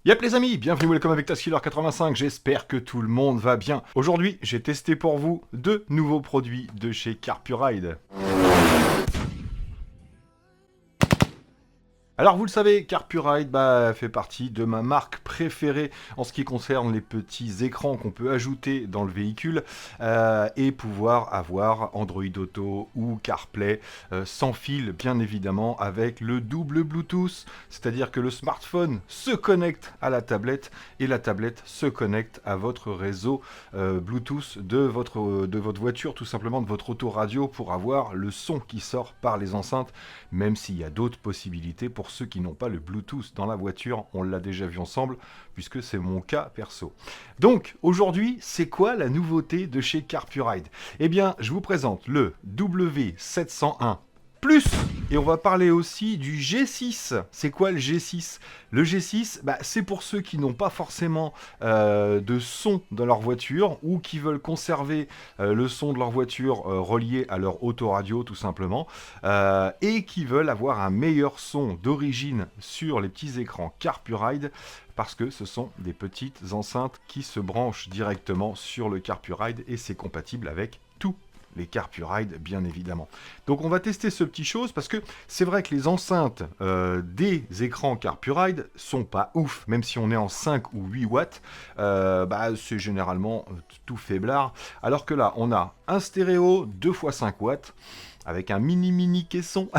Yep les amis, bienvenue Welcome avec Taskiller85, j'espère que tout le monde va bien. Aujourd'hui, j'ai testé pour vous deux nouveaux produits de chez Carpuride. Alors vous le savez, Carpuride fait partie de ma marque préférée en ce qui concerne les petits écrans qu'on peut ajouter dans le véhicule et pouvoir avoir Android Auto ou CarPlay sans fil bien évidemment avec le double Bluetooth, c'est-à-dire que le smartphone se connecte à la tablette et la tablette se connecte à votre réseau Bluetooth de votre voiture, tout simplement de votre autoradio pour avoir le son qui sort par les enceintes, même s'il y a d'autres possibilités pour ceux qui n'ont pas le Bluetooth dans la voiture, on l'a déjà vu ensemble, puisque c'est mon cas perso. Donc, aujourd'hui, c'est quoi la nouveauté de chez Carpuride? Eh bien, je vous présente le W701 Plus, et on va parler aussi du G6. C'est quoi le G6? Le G6, c'est pour ceux qui n'ont pas forcément de son dans leur voiture ou qui veulent conserver le son de leur voiture relié à leur autoradio tout simplement et qui veulent avoir un meilleur son d'origine sur les petits écrans Carpuride parce que ce sont des petites enceintes qui se branchent directement sur le Carpuride et c'est compatible avec tout les Carpuride, bien évidemment. Donc on va tester ce petit chose, parce que c'est vrai que les enceintes des écrans Carpuride sont pas ouf, même si on est en 5 ou 8 watts, c'est généralement tout faiblard, alors que là, on a un stéréo 2 x 5 watts, avec un mini caisson.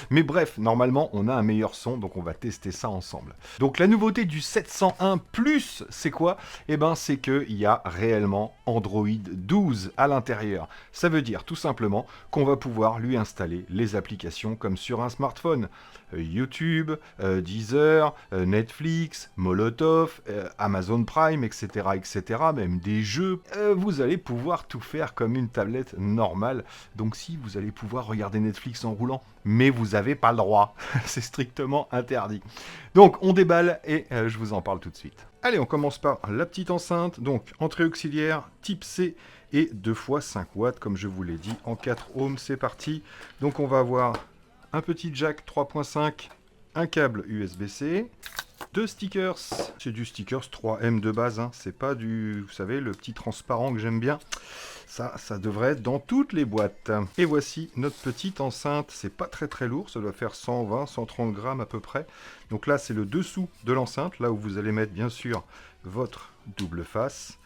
Mais bref, normalement, on a un meilleur son, donc on va tester ça ensemble. Donc la nouveauté du 701 Plus, c'est quoi? Eh ben, c'est qu'il y a réellement Android 12 à l'intérieur. Ça veut dire tout simplement qu'on va pouvoir lui installer les applications comme sur un smartphone. YouTube, Deezer, Netflix, Molotov, Amazon Prime, etc., etc., même des jeux. Vous allez pouvoir tout faire comme une tablette normale. Donc si vous allez pouvoir regarder Netflix en roulant, mais vous n'avez pas le droit. C'est strictement interdit. Donc on déballe et je vous en parle tout de suite. Allez, on commence par la petite enceinte. Donc entrée auxiliaire, type C et 2 x 5 watts, comme je vous l'ai dit, en 4 ohms, c'est parti. Donc on va avoir un petit jack 3.5, un câble USB-C, deux stickers. C'est du stickers 3M de base, hein. C'est pas du, vous savez, le petit transparent que j'aime bien. Ça devrait être dans toutes les boîtes. Et voici notre petite enceinte. C'est pas très lourd, ça doit faire 120, 130 grammes à peu près. Donc là, c'est le dessous de l'enceinte, là où vous allez mettre bien sûr votre double face.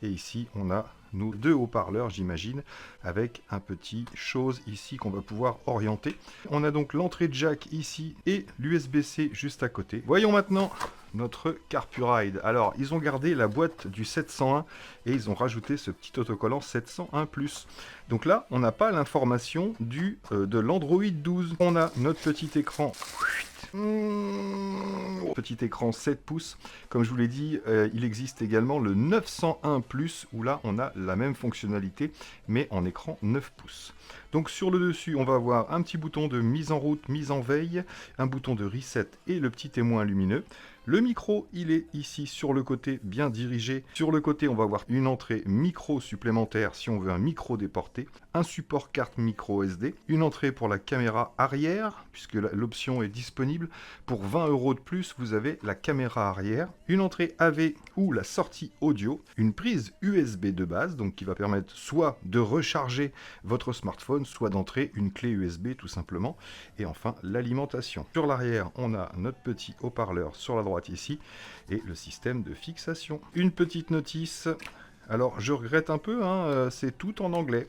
Et ici, on a nos deux haut-parleurs, j'imagine, avec un petit chose ici qu'on va pouvoir orienter. On a donc l'entrée jack ici et l'USB-C juste à côté. Voyons maintenant notre Carpuride. Alors, ils ont gardé la boîte du 701 et ils ont rajouté ce petit autocollant 701+. Donc là, on n'a pas l'information de l'Android 12. On a notre petit écran. Petit écran 7 pouces. Comme je vous l'ai dit, il existe également le 901 Plus où là on a la même fonctionnalité mais en écran 9 pouces. Donc sur le dessus, on va avoir un petit bouton de mise en route, mise en veille, un bouton de reset et le petit témoin lumineux. Le micro, il est ici sur le côté, bien dirigé. Sur le côté, on va avoir une entrée micro supplémentaire si on veut un micro déporté, un support carte micro SD, une entrée pour la caméra arrière, puisque l'option est disponible. Pour 20 € de plus, vous avez la caméra arrière, une entrée AV ou la sortie audio, une prise USB de base, donc qui va permettre soit de recharger votre smartphone, soit d'entrer une clé USB tout simplement, et enfin l'alimentation. Sur l'arrière, on a notre petit haut-parleur sur la droite ici et le système de fixation. Une petite notice, alors je regrette un peu, c'est tout en anglais.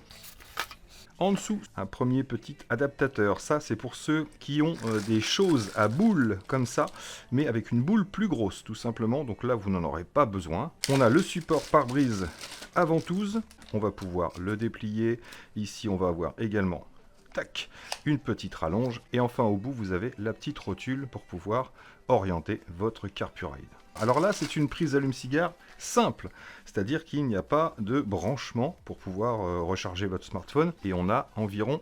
En dessous, un premier petit adaptateur. Ça, c'est pour ceux qui ont des choses à boule comme ça, mais avec une boule plus grosse, tout simplement. Donc là, vous n'en aurez pas besoin. On a le support pare-brise à ventouse. On va pouvoir le déplier. Ici, on va avoir également tac, une petite rallonge. Et enfin, au bout, vous avez la petite rotule pour pouvoir orienter votre Carpuride. Alors là, c'est une prise allume-cigare simple, c'est-à-dire qu'il n'y a pas de branchement pour pouvoir recharger votre smartphone. Et on a environ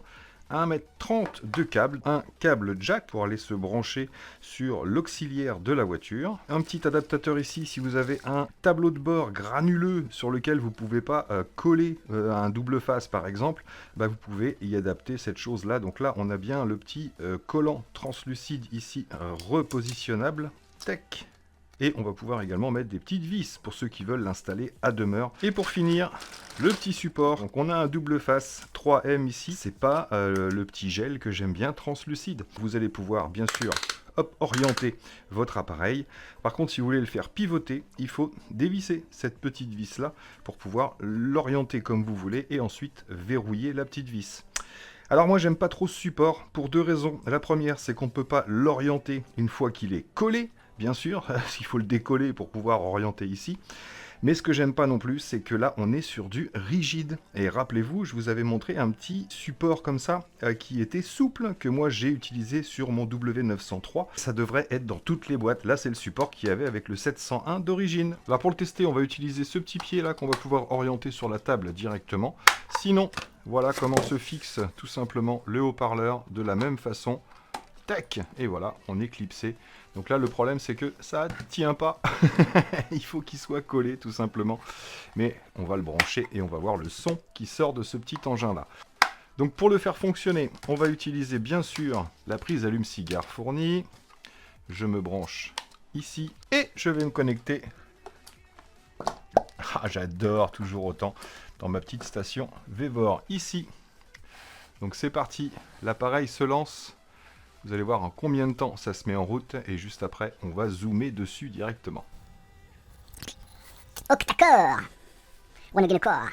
1,30 m de câble, un câble jack pour aller se brancher sur l'auxiliaire de la voiture, un petit adaptateur ici si vous avez un tableau de bord granuleux sur lequel vous ne pouvez pas coller un double face par exemple, vous pouvez y adapter cette chose là. Donc là on a bien le petit collant translucide ici repositionnable. Tac. Et on va pouvoir également mettre des petites vis pour ceux qui veulent l'installer à demeure. Et pour finir, le petit support. Donc on a un double face 3M ici. C'est pas le petit gel que j'aime bien translucide. Vous allez pouvoir bien sûr orienter votre appareil. Par contre, si vous voulez le faire pivoter, il faut dévisser cette petite vis là pour pouvoir l'orienter comme vous voulez et ensuite verrouiller la petite vis. Alors moi j'aime pas trop ce support pour deux raisons. La première, c'est qu'on ne peut pas l'orienter une fois qu'il est collé. Bien sûr, il faut le décoller pour pouvoir orienter ici. Mais ce que j'aime pas non plus, c'est que là, on est sur du rigide. Et rappelez-vous, je vous avais montré un petit support comme ça, qui était souple, que moi j'ai utilisé sur mon W903. Ça devrait être dans toutes les boîtes. Là, c'est le support qu'il y avait avec le 701 d'origine. Là, pour le tester, on va utiliser ce petit pied là qu'on va pouvoir orienter sur la table directement. Sinon, voilà comment se fixe tout simplement le haut-parleur de la même façon. Tac, et voilà, on est clipsé. Donc là, le problème, c'est que ça tient pas. Il faut qu'il soit collé, tout simplement. Mais on va le brancher et on va voir le son qui sort de ce petit engin-là. Donc pour le faire fonctionner, on va utiliser bien sûr la prise allume-cigare fournie. Je me branche ici et je vais me connecter. Ah, j'adore toujours autant dans ma petite station Vevor ici. Donc c'est parti, l'appareil se lance. Vous allez voir en combien de temps ça se met en route et juste après, on va zoomer dessus directement. Octa-core. One-again-core.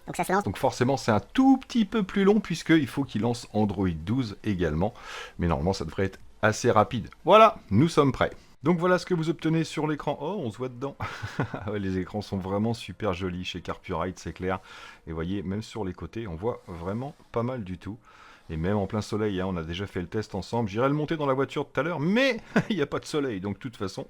Donc ça se lance. Donc forcément, c'est un tout petit peu plus long puisqu'il faut qu'il lance Android 12 également. Mais normalement, ça devrait être assez rapide. Voilà, nous sommes prêts. Donc voilà ce que vous obtenez sur l'écran. Oh, on se voit dedans. Ouais, les écrans sont vraiment super jolis chez Carpurite, c'est clair. Et vous voyez, même sur les côtés, on voit vraiment pas mal du tout. Et même en plein soleil, hein, on a déjà fait le test ensemble. J'irai le monter dans la voiture tout à l'heure, mais il n'y a pas de soleil, donc de toute façon.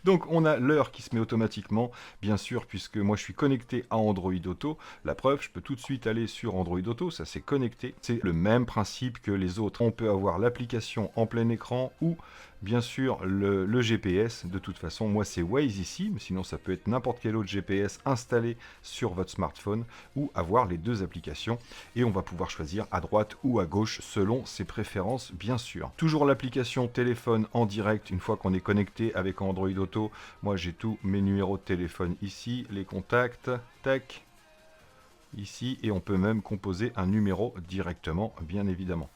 Donc on a l'heure qui se met automatiquement, bien sûr, puisque moi je suis connecté à Android Auto. La preuve, je peux tout de suite aller sur Android Auto, ça s'est connecté. C'est le même principe que les autres. On peut avoir l'application en plein écran ou bien sûr le GPS. De toute façon, moi c'est Waze ici, mais sinon ça peut être n'importe quel autre GPS installé sur votre smartphone ou avoir les deux applications. Et on va pouvoir choisir à droite ou à gauche selon ses préférences, bien sûr. Toujours l'application téléphone en direct une fois qu'on est connecté avec Android Auto. Moi j'ai tous mes numéros de téléphone ici, les contacts, tac, ici, et on peut même composer un numéro directement, bien évidemment.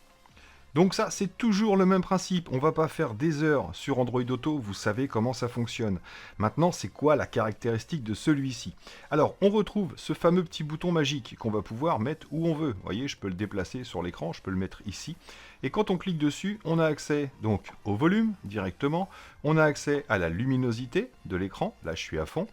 Donc ça, c'est toujours le même principe. On ne va pas faire des heures sur Android Auto, vous savez comment ça fonctionne. Maintenant, c'est quoi la caractéristique de celui-ci? Alors, on retrouve ce fameux petit bouton magique qu'on va pouvoir mettre où on veut. Vous voyez, je peux le déplacer sur l'écran, je peux le mettre ici. Et quand on clique dessus, on a accès donc au volume directement. On a accès à la luminosité de l'écran. Là, je suis à fond.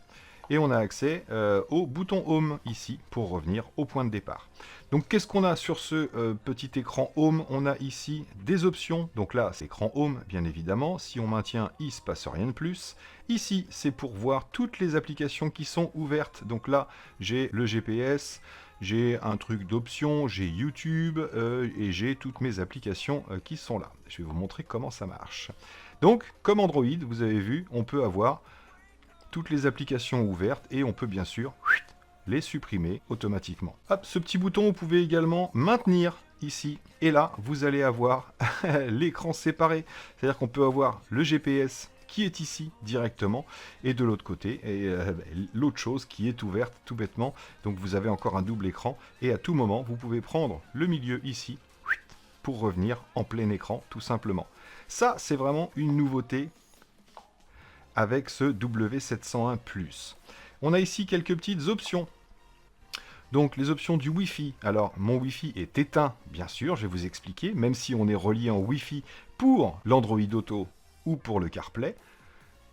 Et on a accès au bouton Home ici pour revenir au point de départ. Donc qu'est-ce qu'on a sur ce petit écran Home? On a ici des options. Donc là, c'est écran Home, bien évidemment. Si on maintient, il ne se passe rien de plus. Ici, c'est pour voir toutes les applications qui sont ouvertes. Donc là, j'ai le GPS, j'ai un truc d'options, j'ai YouTube et j'ai toutes mes applications qui sont là. Je vais vous montrer comment ça marche. Donc, comme Android, vous avez vu, on peut avoir toutes les applications ouvertes et on peut bien sûr les supprimer automatiquement. Hop, ce petit bouton, vous pouvez également maintenir ici. Et là, vous allez avoir l'écran séparé. C'est-à-dire qu'on peut avoir le GPS qui est ici directement et de l'autre côté et l'autre chose qui est ouverte tout bêtement. Donc vous avez encore un double écran et à tout moment, vous pouvez prendre le milieu ici pour revenir en plein écran tout simplement. Ça, c'est vraiment une nouveauté avec ce W701+. On a ici quelques petites options. Donc les options du Wi-Fi. Alors mon Wi-Fi est éteint, bien sûr, je vais vous expliquer, même si on est relié en Wi-Fi pour l'Android Auto ou pour le CarPlay.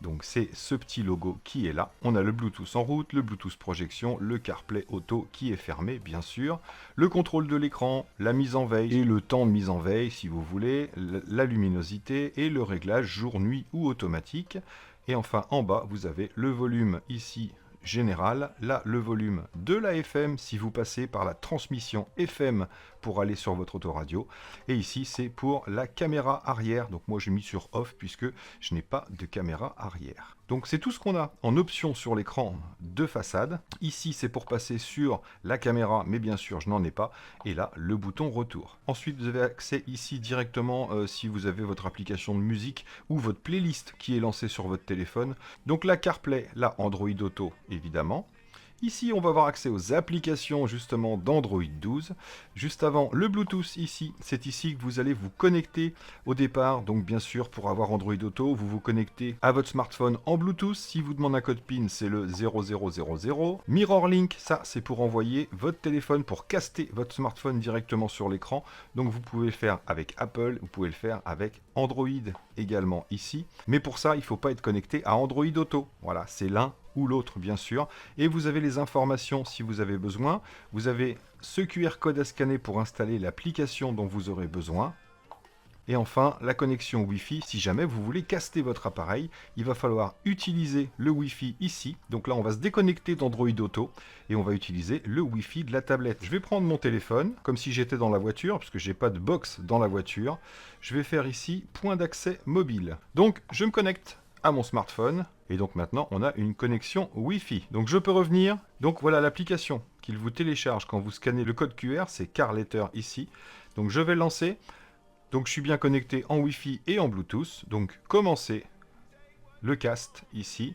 Donc c'est ce petit logo qui est là. On a le Bluetooth en route, le Bluetooth projection, le CarPlay Auto qui est fermé, bien sûr. Le contrôle de l'écran, la mise en veille et le temps de mise en veille, si vous voulez, la luminosité et le réglage jour, nuit ou automatique. Et enfin, en bas, vous avez le volume ici général. Là, le volume de la FM, si vous passez par la transmission FM pour aller sur votre autoradio. Et ici, c'est pour la caméra arrière. Donc moi, j'ai mis sur off puisque je n'ai pas de caméra arrière. Donc c'est tout ce qu'on a en option sur l'écran de façade. Ici, c'est pour passer sur la caméra, mais bien sûr, je n'en ai pas. Et là, le bouton retour. Ensuite, vous avez accès ici directement si vous avez votre application de musique ou votre playlist qui est lancée sur votre téléphone. Donc la CarPlay, la Android Auto, évidemment. Ici, on va avoir accès aux applications justement d'Android 12. Juste avant, le Bluetooth ici, c'est ici que vous allez vous connecter au départ. Donc bien sûr, pour avoir Android Auto, vous vous connectez à votre smartphone en Bluetooth. Si vous demande un code PIN, c'est le 0000. Mirror Link, ça c'est pour envoyer votre téléphone, pour caster votre smartphone directement sur l'écran. Donc vous pouvez le faire avec Apple, vous pouvez le faire avec Android également ici. Mais pour ça, il ne faut pas être connecté à Android Auto. Voilà, c'est l'un ou l'autre bien sûr, et vous avez les informations si vous avez besoin. Vous avez ce QR code à scanner pour installer l'application dont vous aurez besoin. Et enfin, la connexion Wi-Fi, si jamais vous voulez caster votre appareil, il va falloir utiliser le Wi-Fi ici. Donc là, on va se déconnecter d'Android Auto et on va utiliser le Wi-Fi de la tablette. Je vais prendre mon téléphone, comme si j'étais dans la voiture, parce que j'ai pas de box dans la voiture. Je vais faire ici, point d'accès mobile. Donc, je me connecte à mon smartphone. Et donc maintenant, on a une connexion Wi-Fi. Donc je peux revenir. Donc voilà l'application qu'il vous télécharge quand vous scannez le code QR. C'est CarLetter ici. Donc je vais le lancer. Donc je suis bien connecté en Wi-Fi et en Bluetooth. Donc commencer le cast ici.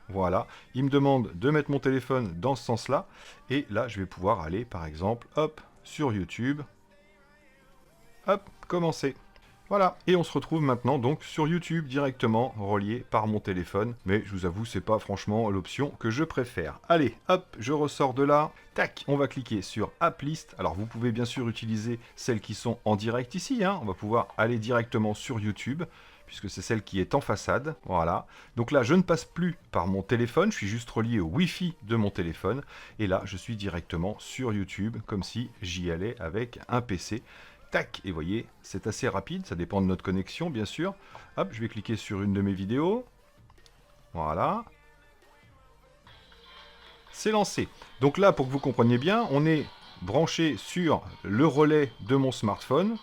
Voilà. Il me demande de mettre mon téléphone dans ce sens-là. Et là, je vais pouvoir aller, par exemple, hop, sur YouTube. Hop, commencer. Voilà, et on se retrouve maintenant donc sur YouTube directement, relié par mon téléphone. Mais je vous avoue, c'est pas franchement l'option que je préfère. Allez, hop, je ressors de là. Tac, on va cliquer sur App List. Alors vous pouvez bien sûr utiliser celles qui sont en direct ici. On va pouvoir aller directement sur YouTube, puisque c'est celle qui est en façade. Voilà. Donc là, je ne passe plus par mon téléphone, je suis juste relié au Wi-Fi de mon téléphone. Et là, je suis directement sur YouTube, comme si j'y allais avec un PC. Tac, et vous voyez, c'est assez rapide, ça dépend de notre connexion, bien sûr. Hop, je vais cliquer sur une de mes vidéos. Voilà. C'est lancé. Donc là, pour que vous compreniez bien, on est branché sur le relais de mon smartphone.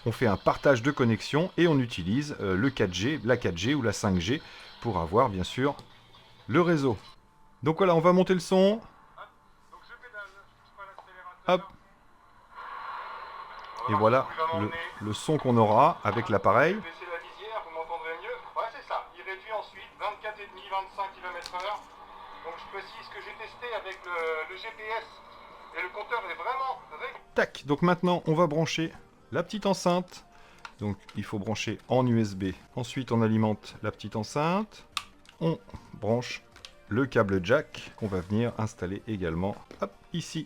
On fait un partage de connexion et on utilise le 4G, la 4G ou la 5G pour avoir, bien sûr, le réseau. Donc voilà, on va monter le son. Hop. Et voilà le son qu'on aura avec l'appareil. Vous m'entendrez mieux. Ouais, c'est ça. Il réduit ensuite 24,5-25 km/h. Donc je précise que j'ai testé avec le GPS et le compteur est vraiment... Tac, donc maintenant on va brancher la petite enceinte. Donc il faut brancher en USB. Ensuite on alimente la petite enceinte. On branche le câble jack qu'on va venir installer également, hop, ici.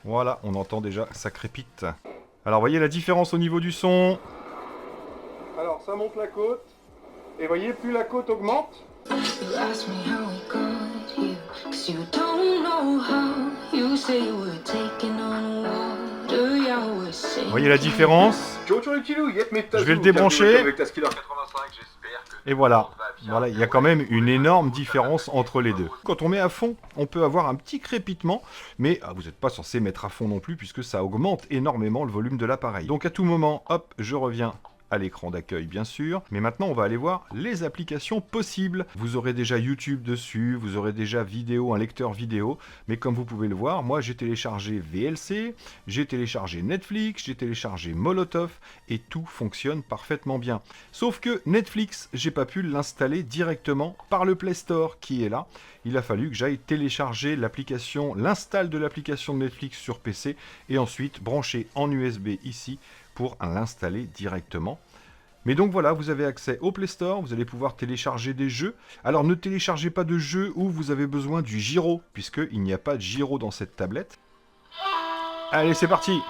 Voilà, on entend déjà, ça crépite. Alors, voyez la différence au niveau du son. Alors, ça monte la côte. Et voyez, plus la côte augmente. Voyez la différence. Je vais le débrancher. Et voilà. Voilà, il y a quand même une énorme différence entre les deux. Quand on met à fond, on peut avoir un petit crépitement, mais vous n'êtes pas censé mettre à fond non plus, puisque ça augmente énormément le volume de l'appareil. Donc à tout moment, hop, je reviens à l'écran d'accueil bien sûr, mais maintenant on va aller voir les applications possibles. Vous aurez déjà YouTube dessus, vous aurez déjà vidéo, un lecteur vidéo, mais comme vous pouvez le voir, moi j'ai téléchargé VLC, j'ai téléchargé Netflix, j'ai téléchargé Molotov, et tout fonctionne parfaitement bien. Sauf que Netflix, j'ai pas pu l'installer directement par le Play Store qui est là. Il a fallu que j'aille télécharger l'application, l'install de l'application de Netflix sur PC, et ensuite brancher en USB ici, pour l'installer directement. Mais donc voilà, vous avez accès au Play Store, vous allez pouvoir télécharger des jeux. Alors ne téléchargez pas de jeux où vous avez besoin du gyro, puisqu'il n'y a pas de gyro dans cette tablette. Allez, c'est parti!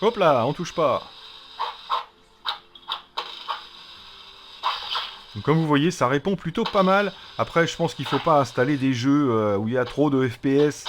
Hop là, on touche pas! Donc, comme vous voyez, ça répond plutôt pas mal. Après, je pense qu'il ne faut pas installer des jeux où il y a trop de FPS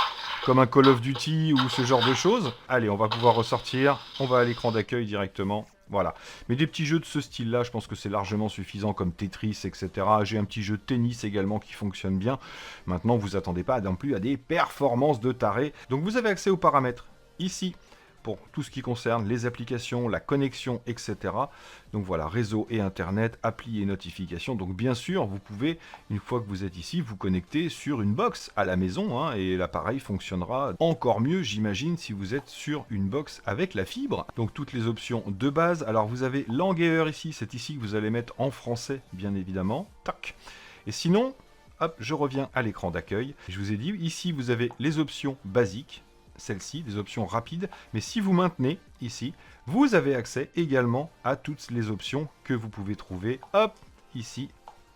comme un Call of Duty ou ce genre de choses. Allez, on va pouvoir ressortir, on va à l'écran d'accueil directement. Voilà. Mais des petits jeux de ce style-là, je pense que c'est largement suffisant, comme Tetris, etc. J'ai un petit jeu de tennis également qui fonctionne bien. Maintenant, vous attendez pas non plus à des performances de taré. Donc vous avez accès aux paramètres ici, pour tout ce qui concerne les applications, la connexion, etc. Donc voilà, réseau et internet, appli et notifications. Donc bien sûr, vous pouvez, une fois que vous êtes ici, vous connecter sur une box à la maison, hein, et l'appareil fonctionnera encore mieux, j'imagine, si vous êtes sur une box avec la fibre. Donc toutes les options de base. Alors vous avez langue et heure ici, c'est ici que vous allez mettre en français, bien évidemment. Tac. Et sinon, hop, je reviens à l'écran d'accueil. Je vous ai dit, ici vous avez les options basiques, celle-ci, des options rapides, mais si vous maintenez ici, vous avez accès également à toutes les options que vous pouvez trouver, hop, ici,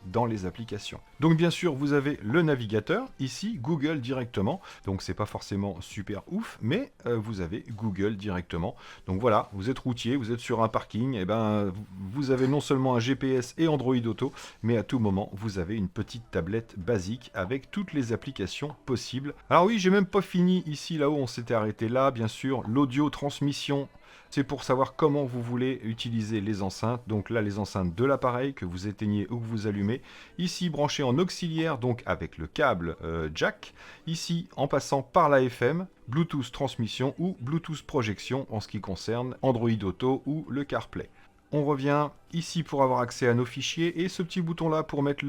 dans les applications. Donc bien sûr, vous avez le navigateur, ici, Google directement, donc c'est pas forcément super ouf, mais vous avez Google directement. Donc voilà, vous êtes routier, vous êtes sur un parking, et ben vous avez non seulement un GPS et Android Auto, mais à tout moment, vous avez une petite tablette basique avec toutes les applications possibles. Alors oui, j'ai même pas fini ici, là où on s'était arrêté là, bien sûr, l'audio transmission. C'est pour savoir comment vous voulez utiliser les enceintes. Donc là, les enceintes de l'appareil que vous éteignez ou que vous allumez. Ici, branché en auxiliaire, donc avec le câble jack. Ici, en passant par la FM, Bluetooth transmission ou Bluetooth projection en ce qui concerne Android Auto ou le CarPlay. On revient ici pour avoir accès à nos fichiers et ce petit bouton-là pour mettre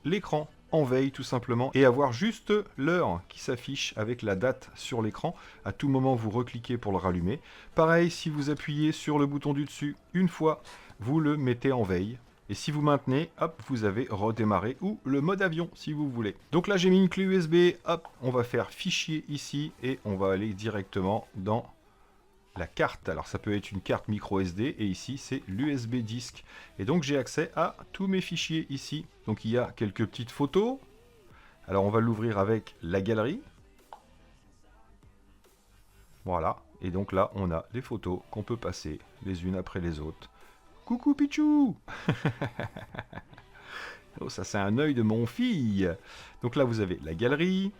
l'écran en veille tout simplement et avoir juste l'heure qui s'affiche avec la date sur l'écran. À tout moment vous recliquez pour le rallumer. Pareil, si vous appuyez sur le bouton du dessus une fois, vous le mettez en veille. Et si vous maintenez, hop, vous avez redémarré ou le mode avion si vous voulez. Donc là j'ai mis une clé USB, hop, on va faire fichier ici et on va aller directement dans la carte. Alors ça peut être une carte micro SD et ici c'est l'USB disque. Et donc j'ai accès à tous mes fichiers ici. Donc il y a quelques petites photos. Alors on va l'ouvrir avec la galerie. Voilà. Et donc là on a des photos qu'on peut passer les unes après les autres. Coucou Pichou. Oh, ça c'est un œil de mon fille. Donc là vous avez la galerie.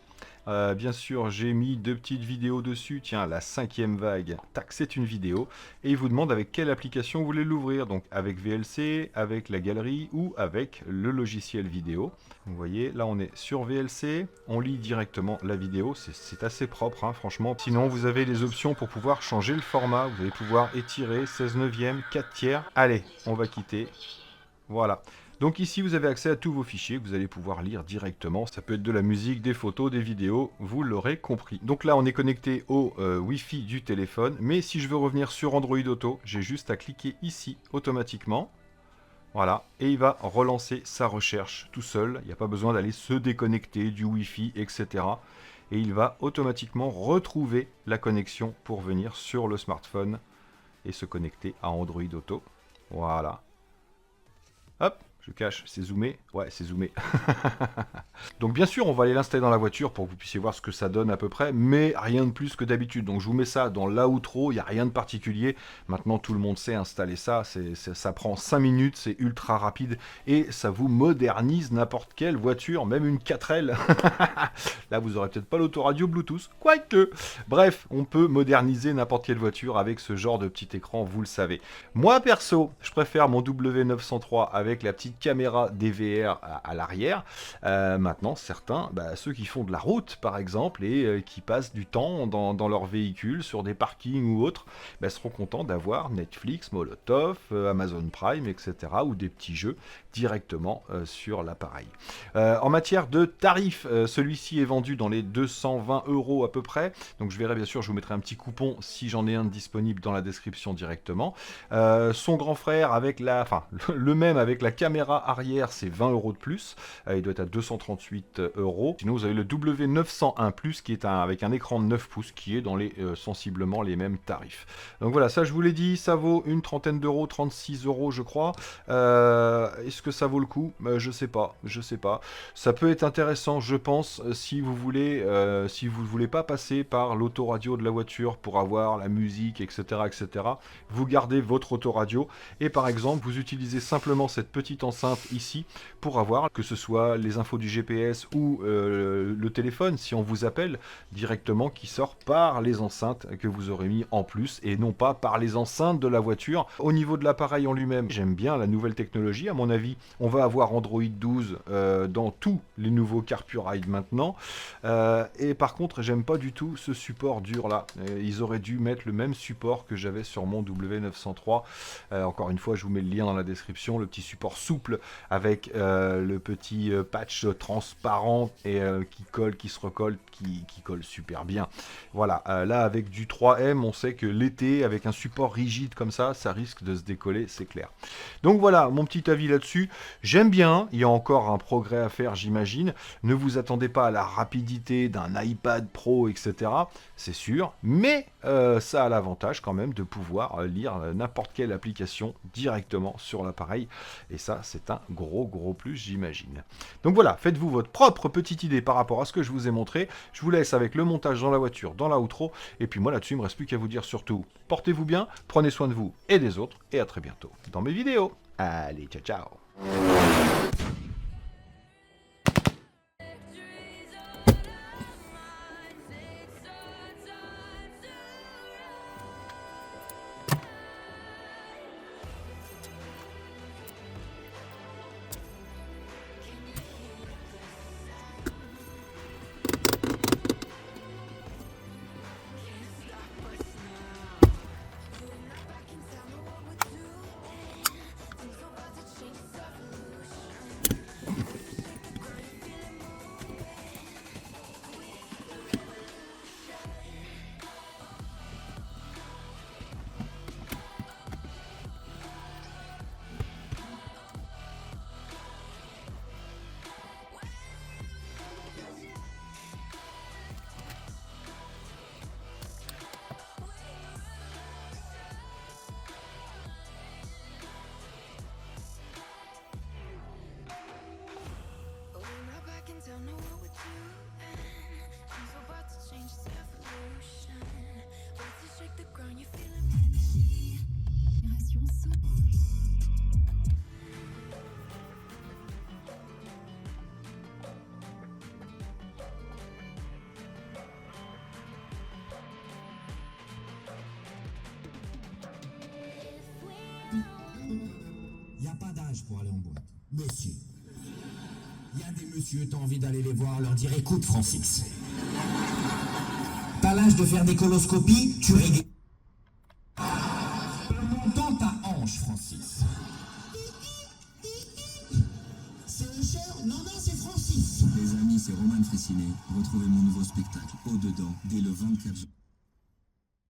Bien sûr, j'ai mis 2 petites vidéos dessus. Tiens, la 5e vague, tac, c'est une vidéo. Et il vous demande avec quelle application vous voulez l'ouvrir. Donc avec VLC, avec la galerie ou avec le logiciel vidéo. Vous voyez, là on est sur VLC. On lit directement la vidéo. C'est assez propre, hein, franchement. Sinon, vous avez les options pour pouvoir changer le format. Vous allez pouvoir étirer 16/9, 4 tiers. Allez, on va quitter. Voilà. Donc ici, vous avez accès à tous vos fichiers que vous allez pouvoir lire directement. Ça peut être de la musique, des photos, des vidéos, vous l'aurez compris. Donc là, on est connecté au Wi-Fi du téléphone. Mais si je veux revenir sur Android Auto, j'ai juste à cliquer ici automatiquement. Voilà, et il va relancer sa recherche tout seul. Il n'y a pas besoin d'aller se déconnecter du Wi-Fi, etc. Et il va automatiquement retrouver la connexion pour venir sur le smartphone et se connecter à Android Auto. Voilà. Hop, je cache, c'est zoomé. Ouais, c'est zoomé. Donc bien sûr, on va aller l'installer dans la voiture pour que vous puissiez voir ce que ça donne à peu près, mais rien de plus que d'habitude. Donc je vous mets ça dans l'outro, il n'y a rien de particulier. Maintenant, tout le monde sait installer ça. Ça prend 5 minutes, c'est ultra rapide et ça vous modernise n'importe quelle voiture, même une 4L. Là, vous aurez peut-être pas l'autoradio Bluetooth, quoique. Bref, on peut moderniser n'importe quelle voiture avec ce genre de petit écran, vous le savez. Moi, perso, je préfère mon W903 avec la petite caméra DVR à l'arrière. Maintenant, certains, ceux qui font de la route, par exemple, et qui passent du temps dans leur véhicule, sur des parkings ou autres, seront contents d'avoir Netflix, Molotov, Amazon Prime, etc., ou des petits jeux directement sur l'appareil. En matière de tarifs, celui-ci est vendu dans les 220 € à peu près. Donc je verrai, bien sûr, je vous mettrai un petit coupon si j'en ai un disponible dans la description directement. Son grand frère avec le même avec la caméra arrière, c'est 20 € de plus. Il doit être à 238 €. Sinon, vous avez le W901 Plus qui est avec un écran de 9 pouces qui est dans les sensiblement les mêmes tarifs. Donc voilà, ça je vous l'ai dit, ça vaut une trentaine d'euros, 36 € je crois. Est-ce que ça vaut le coup? Je sais pas. Ça peut être intéressant, je pense, si vous voulez pas passer par l'autoradio de la voiture pour avoir la musique, etc., etc. Vous gardez votre autoradio et par exemple, vous utilisez simplement cette petite enceinte ici pour avoir que ce soit les infos du GPS, GPS ou le téléphone, si on vous appelle, directement qui sort par les enceintes que vous aurez mis en plus et non pas par les enceintes de la voiture. Au niveau de l'appareil en lui-même, j'aime bien la nouvelle technologie. À mon avis, on va avoir Android 12 dans tous les nouveaux CarPurRide maintenant. Et par contre, j'aime pas du tout ce support dur là. Ils auraient dû mettre le même support que j'avais sur mon W903. Encore une fois, je vous mets le lien dans la description. Le petit support souple avec le petit patch transparent et qui colle, qui se recolle, qui colle super bien. Voilà, là avec du 3M, on sait que l'été, avec un support rigide comme ça risque de se décoller, c'est clair. Donc voilà, mon petit avis là-dessus. J'aime bien, il y a encore un progrès à faire, j'imagine. Ne vous attendez pas à la rapidité d'un iPad Pro, etc. C'est sûr, mais ça a l'avantage quand même de pouvoir lire n'importe quelle application directement sur l'appareil. Et ça, c'est un gros plus, j'imagine. Donc voilà, faites-vous votre propre petite idée par rapport à ce que je vous ai montré. Je vous laisse avec le montage dans la voiture, dans la outro. Et puis moi là-dessus, il ne me reste plus qu'à vous dire surtout, portez-vous bien, prenez soin de vous et des autres. Et à très bientôt dans mes vidéos. Allez, ciao ciao. Don't know what we're doing. Things are about to change, it's evolution. Wait to shake the ground, you feeling energy. Génération souple. Y a pas d'âge pour aller en boîte. Monsieur. Il y a des messieurs, t'as envie d'aller les voir, leur dire écoute Francis. T'as l'âge de faire des coloscopies, tu régles. Montant ta hanche, Francis. C'est un cher? Non, c'est Francis. Les amis, c'est Roman Fressinet. Retrouvez mon nouveau spectacle, Au-dedans, dès le 24 juin.